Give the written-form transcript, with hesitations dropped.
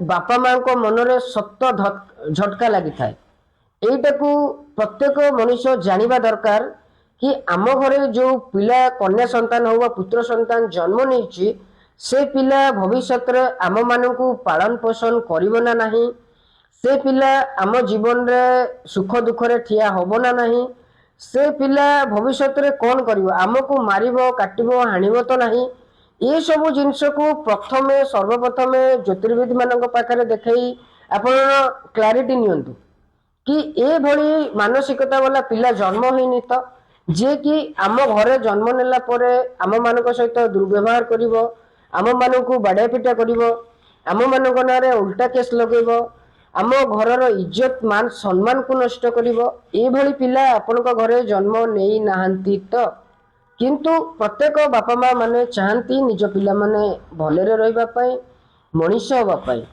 बापा माँ को मनरे सत झटका लगी थाए। एटा को प्रत्येक मनुष्य जानिबा दरकार कि आम घरे जो पिला कन्या संतान हो पुत्र संतान जन्म नहीं से पिला भविष्य रे आम मानू पालन पोषण करना नहीं, से पिला आम जीवन रे सुख दुख रे ठिया होबो ना नहीं, से पिला भविष्य रे कौन करिवो आमको मारिबो काटिबो हानिबो तो नहीं। ये सब जिनस को प्रथमे सर्वप्रथमे ज्योतिर्विद मान पाखे देखई आपण क्लारिटी नियंतु कि ए भली मानसिकता वाला पिला जन्म होनी तो जे कि आम घरे जन्म नेला परे आम मान सहित दुर्व्यवहार करिवो, आम मानू बाड़िया पिटा करिवो, आम मान नारे उल्टा केस लगेबो, आम घर इज्जत मान सम्मान को नष्ट करिवो। ए भली पिला आपण घरे जन्म नहीं नाहंती तो किंतु प्रत्येक बापा माँ माने चाहती निज पिला माने भलरे रहिबा पई, मनीष होबा पई।